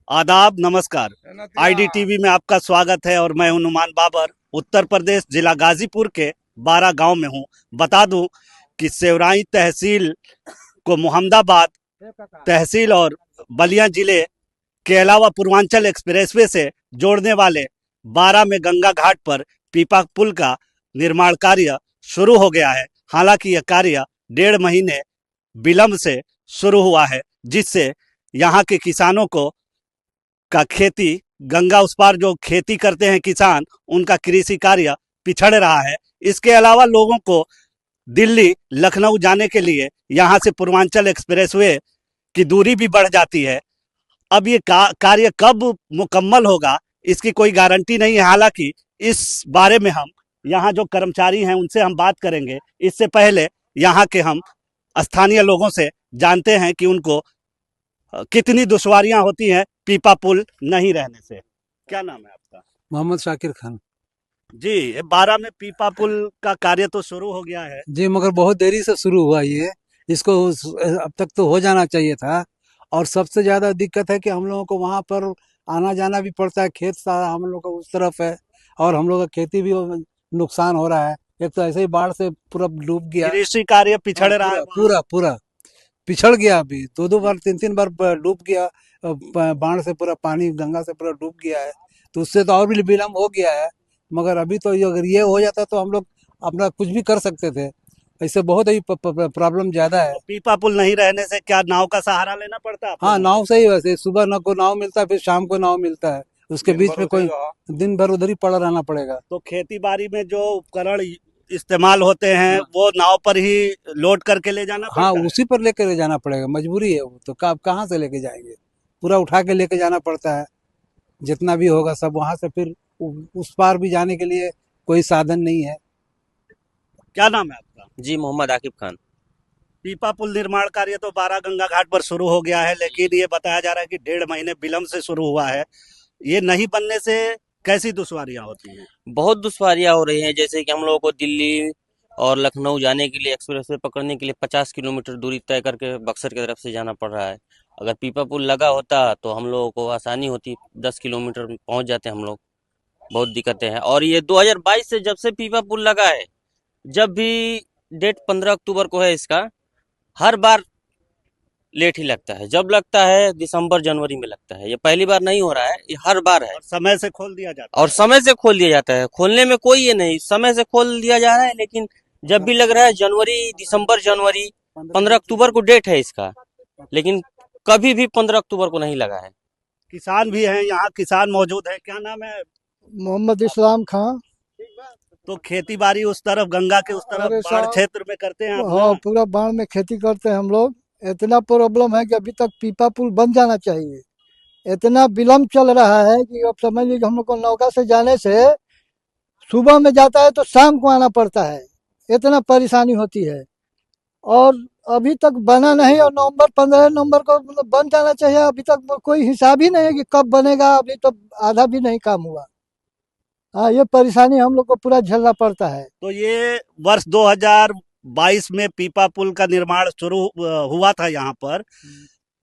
आदाब, नमस्कार। आईडीटीवी में आपका स्वागत है और मैं हूं नुमान बाबर। उत्तर प्रदेश जिला गाजीपुर के 12 गांव में हूं। बता दूं कि सेवराई तहसील को मोहम्मदाबाद तहसील और बलिया जिले के अलावा पूर्वांचल एक्सप्रेसवे से जोड़ने वाले 12 में गंगा घाट पर पीपा पुल का निर्माण कार्य शुरू हो गया है। हालांकि यह कार्य 1.5 महीने विलंब से शुरू हुआ है, जिससे यहाँ के किसानों को का खेती गंगा उस पार जो खेती करते हैं किसान, उनका कृषि कार्य पिछड़ रहा है। इसके अलावा लोगों को दिल्ली लखनऊ जाने के लिए यहाँ से पूर्वांचल एक्सप्रेसवे की दूरी भी बढ़ जाती है। अब ये कार्य कब मुकम्मल होगा इसकी कोई गारंटी नहीं है। हालांकि इस बारे में हम यहाँ जो कर्मचारी हैं उनसे हम बात करेंगे। इससे पहले यहाँ के हम स्थानीय लोगों से जानते हैं कि उनको कितनी दुश्वारियां होती हैं पीपा पुल नहीं रहने से। क्या नाम है आपका? मोहम्मद शाकिर खान जी, 12 में पीपा पुल का कार्य तो शुरू हो गया है जी, मगर बहुत देरी से शुरू हुआ ये। इसको अब तक तो हो जाना चाहिए था। और सबसे ज्यादा दिक्कत है कि हम लोगों को वहां पर आना जाना भी पड़ता है। खेत सारा हम लोग का उस तरफ है और हम लोग का खेती भी नुकसान हो रहा है। एक तो ऐसे ही बाढ़ से पूरा डूब गया, कृषि कार्य पिछड़ रहा है। पूरा पूरा पिछड़ गया। अभी 2-2 बार 3-3 बार डूब गया। बाढ़ से पूरा पानी गंगा से पूरा डूब गया है, तो उससे तो और भी विलम्ब हो गया है। मगर अभी तो अगर ये हो जाता तो हम लोग अपना कुछ भी कर सकते थे। ऐसे बहुत ही प्रॉब्लम ज्यादा है। पीपा पुल नहीं रहने से क्या नाव का सहारा लेना पड़ता है? हाँ, नाव से ही वैसे सुबह न को नाव मिलता है, फिर शाम को नाव मिलता है। उसके बीच में कोई दिन भर उधर ही पड़ा रहना पड़ेगा। तो खेती बाड़ी में जो उपकरण इस्तेमाल होते हैं वो नाव पर ही लोड करके ले जाना हाँ, पड़ता है। उसी पर लेकर जाना पड़ेगा, मजबूरी है वो तो। कहाँ से लेके जाएंगे? पूरा उठा के लेके जाना पड़ता है। जितना भी होगा सब वहां से फिर उस पार भी जाने के लिए कोई साधन नहीं है। क्या नाम है आपका? जी, मोहम्मद आकिब खान। पीपा पुल निर्माण कार्य तो 12 गंगा घाट पर शुरू हो गया है, लेकिन ये बताया जा रहा है कि 1.5 महीने विलंब से शुरू हुआ है। ये नहीं बनने से कैसी दुश्वारियां होती हैं? बहुत दुश्वारियां हो रही हैं, जैसे कि हम लोगों को दिल्ली और लखनऊ जाने के लिए एक्सप्रेसवे पकड़ने के लिए 50 किलोमीटर दूरी तय करके बक्सर की तरफ से जाना पड़ रहा है। अगर पीपा पुल लगा होता तो हम लोगों को आसानी होती, 10 किलोमीटर में पहुंच जाते हम लोग। बहुत दिक्कतें हैं। और ये 2022 से जब से पीपा पुल लगा है, जब भी डेट 15 अक्टूबर को है इसका, हर बार लेट ही लगता है। जब लगता है दिसंबर जनवरी में लगता है। ये पहली बार नहीं हो रहा है, ये हर बार है। और समय से खोल दिया जाता और समय से खोल दिया जाता है। खोलने में कोई ये नहीं, समय से खोल दिया जा रहा है। लेकिन जब भी लग रहा है जनवरी, दिसंबर, जनवरी, 15 अक्टूबर को डेट है इसका, लेकिन कभी भी 15 अक्टूबर को नहीं लगा है। किसान भी हैं यहाँ, किसान मौजूद है। क्या नाम है? मोहम्मद इस्लाम खान। तो खेती बाड़ी उस तरफ गंगा के उस तरफ अरे बाढ़ साहब, क्षेत्र में करते हैं आप हाँ, ना? पूरा बाढ़ में खेती करते हैं हम लोग। इतना प्रॉब्लम है कि अभी तक पीपा पुल बन जाना चाहिए। इतना विलम्ब चल रहा है कि अब समझ लीजिए हम लोग को नौका से जाने से सुबह में जाता है तो शाम को आना पड़ता है। इतना परेशानी होती है और अभी तक बना नहीं। और नवंबर 15 नवंबर को मतलब बन जाना चाहिए। अभी तक कोई हिसाब ही नहीं है कि कब बनेगा। अभी तो आधा भी नहीं काम हुआ। हाँ, ये परेशानी हम लोग को पूरा झेलना पड़ता है। तो ये वर्ष 2022 में पीपा पुल का निर्माण शुरू हुआ था यहाँ पर,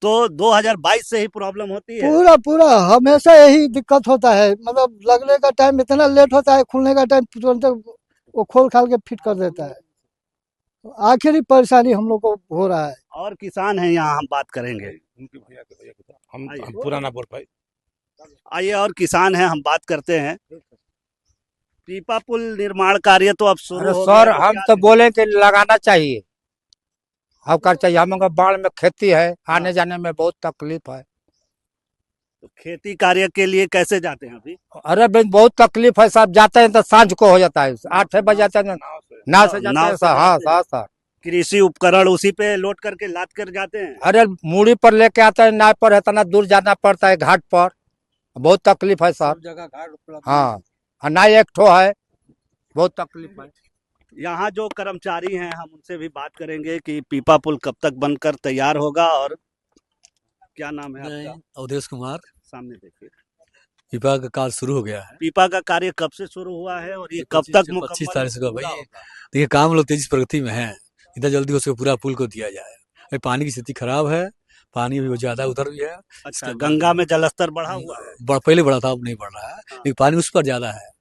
तो 2022 से ही प्रॉब्लम होती है। पूरा पूरा हमेशा यही दिक्कत होता है। मतलब लगने का टाइम इतना लेट होता है, खुलने का टाइम तुरंत वो खोल खाल के फिट कर देता है। आखिरी परेशानी हम लोग को हो रहा है। और किसान हैं यहाँ, हम बात करेंगे। हम पूरा ना बोल पाए। आइए, और किसान हैं, हम बात करते हैं। पीपा पुल निर्माण कार्य तो अब शुरू अरे हो सर, गया है, हम क्या तो बोले कि लगाना चाहिए। अब कर चाहिए, हम लोग बाढ़ में खेती है, आने जाने में बहुत तकलीफ है। तो खेती कार्य के लिए कैसे जाते हैं अभी? अरे बहन, बहुत तकलीफ है। सब जाते हैं तो सांझ को हो जाता है, 8 बजे जाते हैं, नाव से जाते नाव हैं से सर। हाँ जाते हैं। सर। कृषि उपकरण उसी पे लोड करके लाद कर जाते हैं। अरे मूड़ी पर लेके आते हैं, नाव पर इतना दूर जाना पड़ता है घाट पर। बहुत तकलीफ है सर। जगह घाट उपलब्ध हाँ, और ना एक ठो है, बहुत तकलीफ है। यहाँ जो कर्मचारी हैं हम उनसे भी बात करेंगे कि पीपा पुल कब तक बनकर तैयार होगा। और क्या नाम है आपका? अवधेश कुमार। सामने देखिए। विभाग का कार्य शुरू हो गया है। पीपा का कार्य कब से शुरू हुआ है और ये कब तक 25 तारीख से मुकम्मल भाई होगा? देखिए, काम लोग तेजी प्रगति में है। इतना जल्दी उसको पूरा पुल को दिया जाए। भाई पानी की स्थिति खराब है, पानी भी ज्यादा उधर भी है। अच्छा, इसके बाद गंगा में जलस्तर बढ़ा हुआ है, पहले बढ़ा था, अब नहीं बढ़ रहा है, लेकिन पानी उस पर ज्यादा है।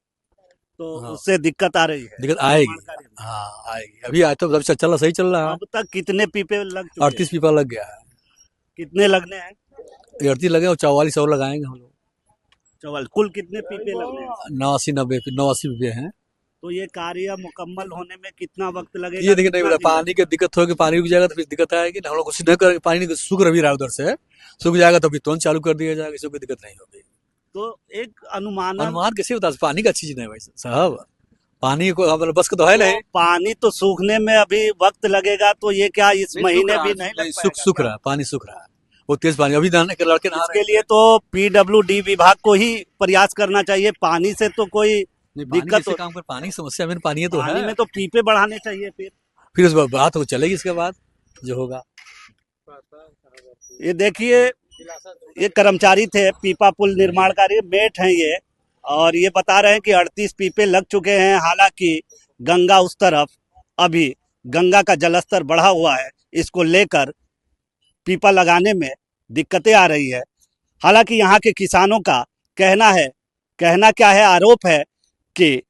तो हाँ। उससे दिक्कत आ रही है दिक्कत आएगी। निर्माण कार्य में। हाँ आएगी, अभी आए तो अभी चल रहा, सही चल रहा है। अब तक कितने पीपे लग चुके 38 हैं? पीपा लग गया है। कितने लगने हैं? 38 लगे और 44 और लगाएंगे हम लोग। चवल कुल कितने पीपे लगने हैं? 89 पीपे हैं। तो ये कार्य मुकम्मल होने में कितना वक्त लगेगा? ये देखिए नहीं कितना बोला, दिन लगेगा? पानी की दिक्कत होगी, पानी रुक जाएगा तो फिर दिक्कत आएगी ना। हम लोग कुछ नहीं करेंगे, पानी सूख भी रहा है उधर से, सूख जाएगा तो फिर तुरंत चालू कर दिया जाएगा, इसमें कोई दिक्कत नहीं होगी। तो एक अनुमानन अनुमान कैसे बता, पानी का अच्छी चीज नहीं भाई साहब, पानी को हम बस को तो है नहीं। पानी तो सूखने में अभी वक्त लगेगा, तो ये क्या इस महीने भी नहीं लग सूख पाएगा सूख क्या? रहा है, पानी सूख रहा है, वो तेज पानी अभी नहाने के लड़के नहा रहे इसके हैं। लिए तो पीडब्ल्यूडी विभाग को ही प्रयास करना चाहिए। पानी से तो कोई नहीं, पानी दिक्कत कैसे काम कर, पानी की समस्या में पानी तो पानी है। में तो पीपे बढ़ाने चाहिए फिर उस बात हो चलेगी, इसके बाद जो होगा। ये देखिए, ये कर्मचारी थे पीपा पुल निर्माण कार्य मेट हैं ये, और ये बता रहे हैं कि 38 पीपे लग चुके हैं। हालांकि गंगा उस तरफ अभी गंगा का जलस्तर बढ़ा हुआ है, इसको लेकर पीपा लगाने में दिक्कतें आ रही है। हालांकि यहाँ के किसानों का कहना क्या है, आरोप है कि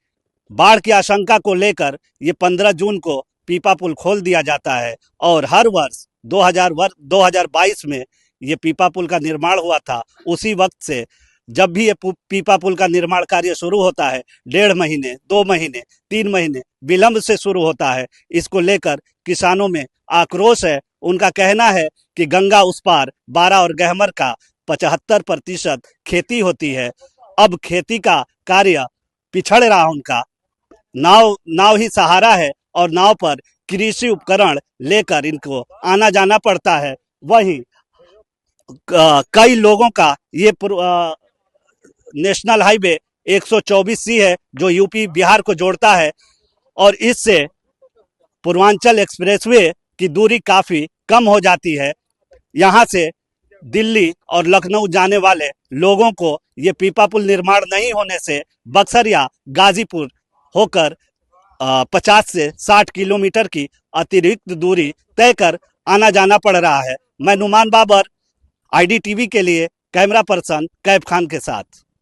बाढ़ की आशंका को लेकर ये 15 जून को पीपा पुल खोल दिया जाता है, और हर वर्ष 2022 में ये पीपा पुल का निर्माण हुआ था। उसी वक्त से जब भी ये पीपा पुल का निर्माण कार्य शुरू होता है, 1.5 महीने, 2 महीने, 3 महीने विलंब से शुरू होता है। इसको लेकर किसानों में आक्रोश है। उनका कहना है कि गंगा उस पार बारा और गहमर का 75% खेती होती है। अब खेती का कार्य पिछड़ रहा उनका, नाव ही सहारा है, और नाव पर कृषि उपकरण लेकर इनको आना जाना पड़ता है। वहीं कई लोगों का ये नेशनल हाईवे 124C है, जो यूपी बिहार को जोड़ता है, और इससे पूर्वांचल एक्सप्रेसवे की दूरी काफी कम हो जाती है। यहाँ से दिल्ली और लखनऊ जाने वाले लोगों को ये पीपा पुल निर्माण नहीं होने से बक्सर या गाजीपुर होकर 50 से 60 किलोमीटर की अतिरिक्त दूरी तय कर आना जाना पड़ रहा है। मैं नुमान बाबर, IDTV के लिए कैमरा पर्सन कैफ खान के साथ।